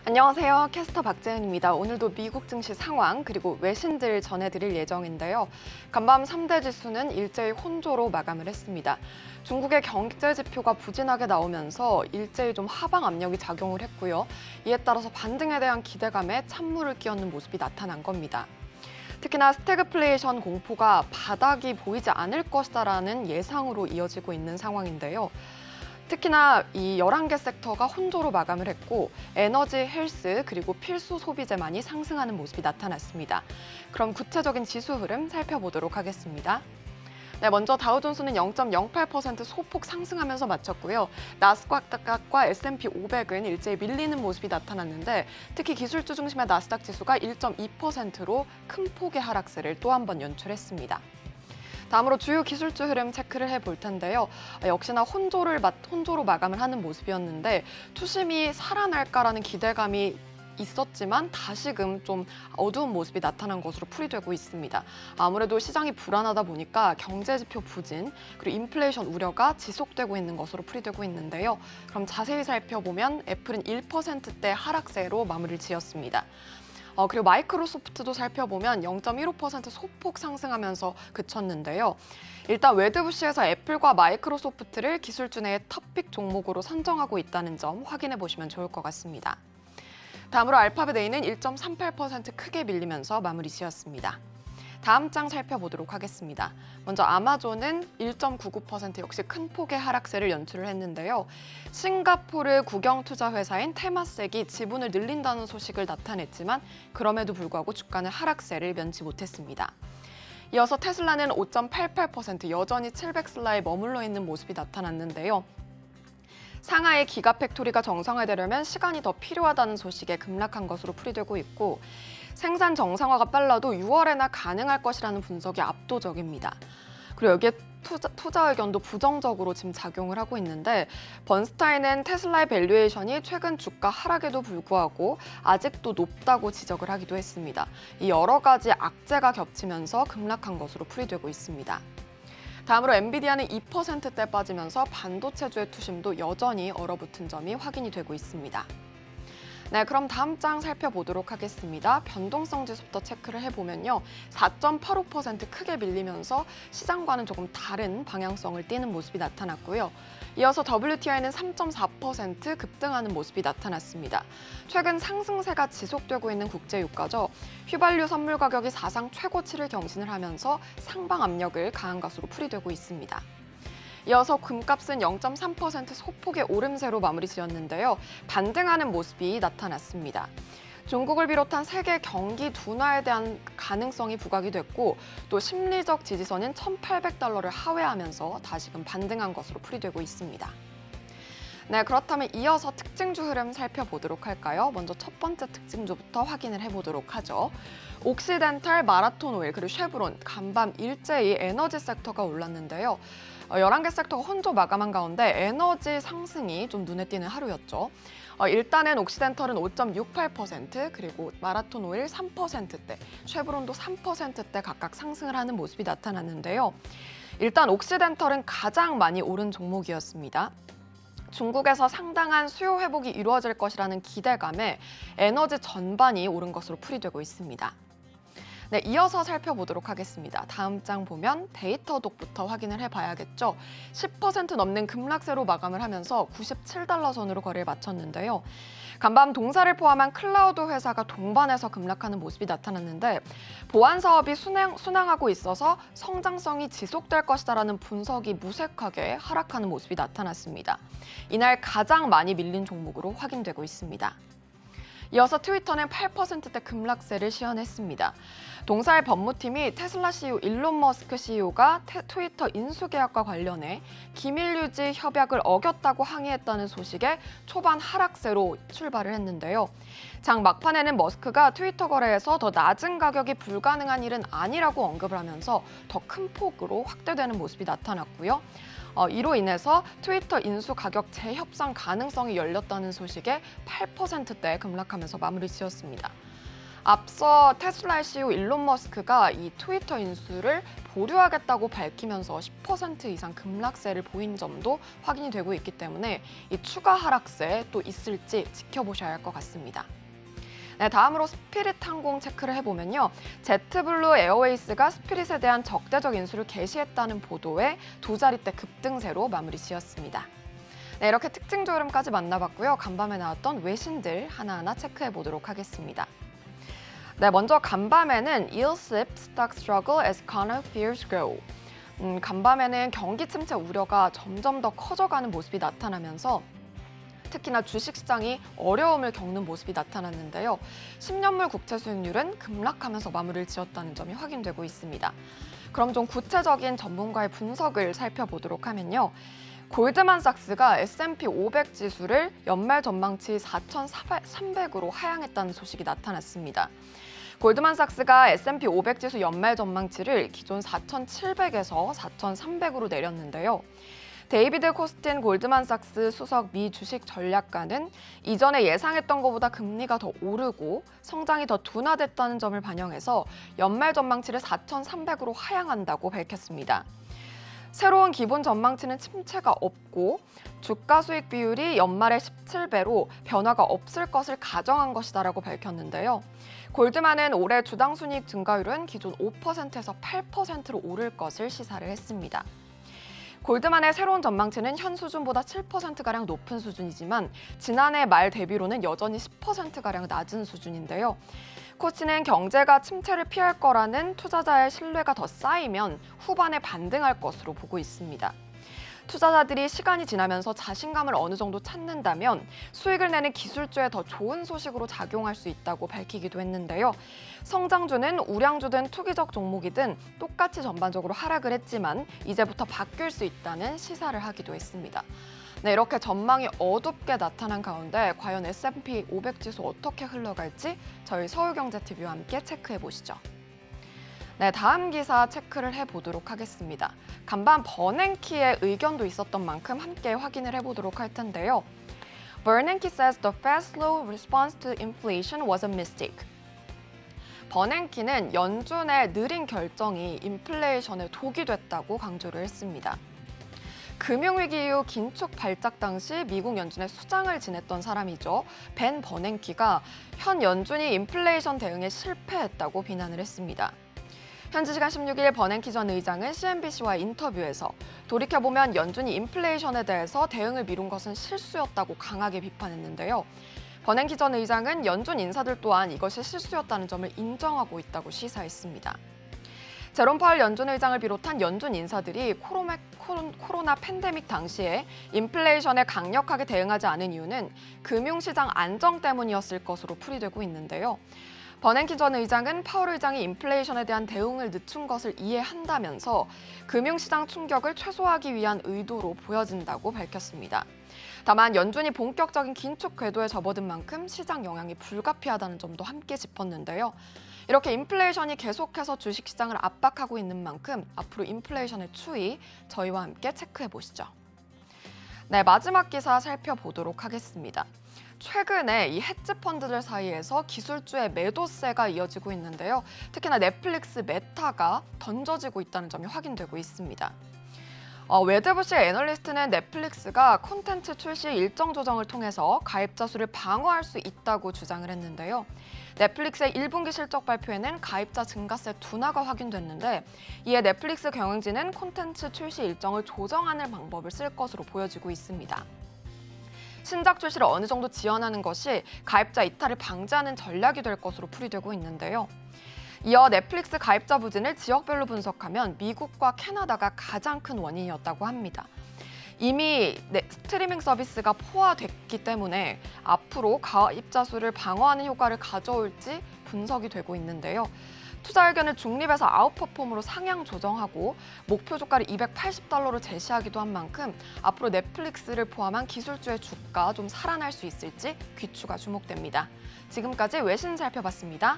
안녕하세요. 캐스터 박재은입니다. 오늘도 미국 증시 상황 그리고 외신들 전해드릴 예정인데요. 간밤 3대 지수는 일제히 혼조로 마감을 했습니다. 중국의 경제 지표가 부진하게 나오면서 일제히 좀 하방 압력이 작용을 했고요. 이에 따라서 반등에 대한 기대감에 찬물을 끼얹는 모습이 나타난 겁니다. 특히나 스태그플레이션 공포가 바닥이 보이지 않을 것이다라는 예상으로 이어지고 있는 상황인데요. 특히나 이 11개 섹터가 혼조로 마감을 했고 에너지, 헬스, 그리고 필수 소비재만이 상승하는 모습이 나타났습니다. 그럼 구체적인 지수 흐름 살펴보도록 하겠습니다. 네, 먼저 다우존스는 0.08% 소폭 상승하면서 마쳤고요. 나스닥과 S&P 500은 일제히 밀리는 모습이 나타났는데 특히 기술주 중심의 나스닥 지수가 1.2%로 큰 폭의 하락세를 또 한 번 연출했습니다. 다음으로 주요 기술주 흐름 체크를 해볼 텐데요. 역시나 혼조로 마감을 하는 모습이었는데 투심이 살아날까라는 기대감이 있었지만 다시금 좀 어두운 모습이 나타난 것으로 풀이되고 있습니다. 아무래도 시장이 불안하다 보니까 경제지표 부진 그리고 인플레이션 우려가 지속되고 있는 것으로 풀이되고 있는데요. 그럼 자세히 살펴보면 애플은 1%대 하락세로 마무리를 지었습니다. 그리고 마이크로소프트도 살펴보면 0.15% 소폭 상승하면서 그쳤는데요. 일단 웨드부시에서 애플과 마이크로소프트를 기술주 내의 탑픽 종목으로 선정하고 있다는 점 확인해 보시면 좋을 것 같습니다. 다음으로 알파벳 A는 1.38% 크게 밀리면서 마무리 지었습니다. 다음 장 살펴보도록 하겠습니다. 먼저 아마존은 1.99% 역시 큰 폭의 하락세를 연출을 했는데요. 싱가포르 국영투자회사인 테마섹이 지분을 늘린다는 소식을 나타냈지만 그럼에도 불구하고 주가는 하락세를 면치 못했습니다. 이어서 테슬라는 5.88% 여전히 700슬라에 머물러 있는 모습이 나타났는데요. 상하이 기가 팩토리가 정상화되려면 시간이 더 필요하다는 소식에 급락한 것으로 풀이되고 있고 생산 정상화가 빨라도 6월에나 가능할 것이라는 분석이 압도적입니다. 그리고 여기에 투자 의견도 부정적으로 지금 작용을 하고 있는데 번스타인은 테슬라의 밸류에이션이 최근 주가 하락에도 불구하고 아직도 높다고 지적을 하기도 했습니다. 이 여러 가지 악재가 겹치면서 급락한 것으로 풀이되고 있습니다. 다음으로 엔비디아는 2%대 빠지면서 반도체주의 투심도 여전히 얼어붙은 점이 확인이 되고 있습니다. 네, 그럼 다음 장 살펴보도록 하겠습니다. 변동성 지수부터 체크를 해보면요. 4.85% 크게 밀리면서 시장과는 조금 다른 방향성을 띠는 모습이 나타났고요. 이어서 WTI는 3.4% 급등하는 모습이 나타났습니다. 최근 상승세가 지속되고 있는 국제유가죠. 휘발유 선물 가격이 사상 최고치를 경신을 하면서 상방 압력을 가한 것으로 풀이되고 있습니다. 이어서 금값은 0.3% 소폭의 오름세로 마무리 지었는데요. 반등하는 모습이 나타났습니다. 중국을 비롯한 세계 경기 둔화에 대한 가능성이 부각이 됐고 또 심리적 지지선인 1,800달러를 하회하면서 다시금 반등한 것으로 풀이되고 있습니다. 네, 그렇다면 이어서 특징주 흐름 살펴보도록 할까요? 먼저 첫 번째 특징주부터 확인을 해보도록 하죠. 옥시덴탈, 마라톤 오일, 그리고 쉐브론, 간밤 일제히 에너지 섹터가 올랐는데요. 11개 섹터가 혼조 마감한 가운데 에너지 상승이 좀 눈에 띄는 하루였죠. 일단은 옥시덴털은 5.68%, 그리고 마라톤 오일 3%대, 쉐브론도 3%대 각각 상승을 하는 모습이 나타났는데요. 일단 옥시덴털은 가장 많이 오른 종목이었습니다. 중국에서 상당한 수요 회복이 이루어질 것이라는 기대감에 에너지 전반이 오른 것으로 풀이되고 있습니다. 네, 이어서 살펴보도록 하겠습니다. 다음 장 보면 데이터독부터 확인을 해봐야겠죠. 10% 넘는 급락세로 마감을 하면서 97달러 선으로 거래를 마쳤는데요. 간밤 동사를 포함한 클라우드 회사가 동반해서 급락하는 모습이 나타났는데 보안 사업이 순항하고 있어서 성장성이 지속될 것이다라는 분석이 무색하게 하락하는 모습이 나타났습니다. 이날 가장 많이 밀린 종목으로 확인되고 있습니다. 이어서 트위터는 8%대 급락세를 시현했습니다. 동사의 법무팀이 테슬라 CEO 일론 머스크 CEO가 트위터 인수 계약과 관련해 기밀 유지 협약을 어겼다고 항의했다는 소식에 초반 하락세로 출발을 했는데요. 장 막판에는 머스크가 트위터 거래에서 더 낮은 가격이 불가능한 일은 아니라고 언급을 하면서 더 큰 폭으로 확대되는 모습이 나타났고요. 이로 인해서 트위터 인수 가격 재협상 가능성이 열렸다는 소식에 8%대 급락하면서 마무리 지었습니다. 앞서 테슬라의 CEO 일론 머스크가 이 트위터 인수를 보류하겠다고 밝히면서 10% 이상 급락세를 보인 점도 확인이 되고 있기 때문에 이 추가 하락세 또 있을지 지켜보셔야 할 것 같습니다. 네, 다음으로 스피릿 항공 체크를 해보면요. 제트블루 에어웨이스가 스피릿에 대한 적대적 인수를 개시했다는 보도에 두 자릿대 급등세로 마무리 지었습니다. 네, 이렇게 특징 흐름까지 만나봤고요. 간밤에 나왔던 외신들 하나하나 체크해 보도록 하겠습니다. 네, 먼저 간밤에는 Yield slip, stock struggle as economic fears grow. 간밤에는 경기 침체 우려가 점점 더 커져가는 모습이 나타나면서 특히나 주식시장이 어려움을 겪는 모습이 나타났는데요. 10년물 국채 수익률은 급락하면서 마무리를 지었다는 점이 확인되고 있습니다. 그럼 좀 구체적인 전문가의 분석을 살펴보도록 하면요. 골드만삭스가 S&P 500 지수를 연말 전망치 4,300으로 하향했다는 소식이 나타났습니다. 골드만삭스가 S&P 500 지수 연말 전망치를 기존 4,700에서 4,300으로 내렸는데요. 데이비드 코스틴 골드만삭스 수석 미 주식 전략가는 이전에 예상했던 것보다 금리가 더 오르고 성장이 더 둔화됐다는 점을 반영해서 연말 전망치를 4,300으로 하향한다고 밝혔습니다. 새로운 기본 전망치는 침체가 없고 주가 수익 비율이 연말에 17배로 변화가 없을 것을 가정한 것이다라고 밝혔는데요. 골드만은 올해 주당 순이익 증가율은 기존 5%에서 8%로 오를 것을 시사를 했습니다. 골드만의 새로운 전망치는 현 수준보다 7%가량 높은 수준이지만 지난해 말 대비로는 여전히 10%가량 낮은 수준인데요. 코치는 경제가 침체를 피할 거라는 투자자의 신뢰가 더 쌓이면 후반에 반등할 것으로 보고 있습니다. 투자자들이 시간이 지나면서 자신감을 어느 정도 찾는다면 수익을 내는 기술주에 더 좋은 소식으로 작용할 수 있다고 밝히기도 했는데요. 성장주는 우량주든 투기적 종목이든 똑같이 전반적으로 하락을 했지만 이제부터 바뀔 수 있다는 시사를 하기도 했습니다. 네, 이렇게 전망이 어둡게 나타난 가운데 과연 S&P 500 지수 어떻게 흘러갈지 저희 서울경제TV와 함께 체크해 보시죠. 네, 다음 기사 체크를 해보도록 하겠습니다. 간밤 버냉키의 의견도 있었던 만큼 함께 확인을 해보도록 할 텐데요. Bernanke says the fast, slow response to inflation was a mistake. 버냉키는 연준의 느린 결정이 인플레이션에 독이 됐다고 강조를 했습니다. 금융위기 이후 긴축 발작 당시 미국 연준의 수장을 지냈던 사람이죠. 벤 버냉키가 현 연준이 인플레이션 대응에 실패했다고 비난을 했습니다. 현지 시간 16일 버냉키 전 의장은 CNBC와의 인터뷰에서 돌이켜보면 연준이 인플레이션에 대해서 대응을 미룬 것은 실수였다고 강하게 비판했는데요. 버냉키 전 의장은 연준 인사들 또한 이것이 실수였다는 점을 인정하고 있다고 시사했습니다. 제롬 파월 연준 의장을 비롯한 연준 인사들이 코로나 팬데믹 당시에 인플레이션에 강력하게 대응하지 않은 이유는 금융시장 안정 때문이었을 것으로 풀이되고 있는데요. 버냉키 전 의장은 파월 의장이 인플레이션에 대한 대응을 늦춘 것을 이해한다면서 금융시장 충격을 최소화하기 위한 의도로 보여진다고 밝혔습니다. 다만 연준이 본격적인 긴축 궤도에 접어든 만큼 시장 영향이 불가피하다는 점도 함께 짚었는데요. 이렇게 인플레이션이 계속해서 주식시장을 압박하고 있는 만큼 앞으로 인플레이션의 추이 저희와 함께 체크해 보시죠. 네, 마지막 기사 살펴보도록 하겠습니다. 최근에 이 헤지 펀드들 사이에서 기술주의 매도세가 이어지고 있는데요. 특히나 넷플릭스 메타가 던져지고 있다는 점이 확인되고 있습니다. 웨드부시 애널리스트는 넷플릭스가 콘텐츠 출시 일정 조정을 통해서 가입자 수를 방어할 수 있다고 주장을 했는데요. 넷플릭스의 1분기 실적 발표에는 가입자 증가세 둔화가 확인됐는데 이에 넷플릭스 경영진은 콘텐츠 출시 일정을 조정하는 방법을 쓸 것으로 보여지고 있습니다. 신작 출시를 어느 정도 지연하는 것이 가입자 이탈을 방지하는 전략이 될 것으로 풀이되고 있는데요. 이어 넷플릭스 가입자 부진을 지역별로 분석하면 미국과 캐나다가 가장 큰 원인이었다고 합니다. 이미 스트리밍 서비스가 포화됐기 때문에 앞으로 가입자 수를 방어하는 효과를 가져올지 분석이 되고 있는데요. 투자 의견을 중립에서 아웃퍼폼으로 상향 조정하고 목표 주가를 $280로 제시하기도 한 만큼 앞으로 넷플릭스를 포함한 기술주의 주가 좀 살아날 수 있을지 귀추가 주목됩니다. 지금까지 외신 살펴봤습니다.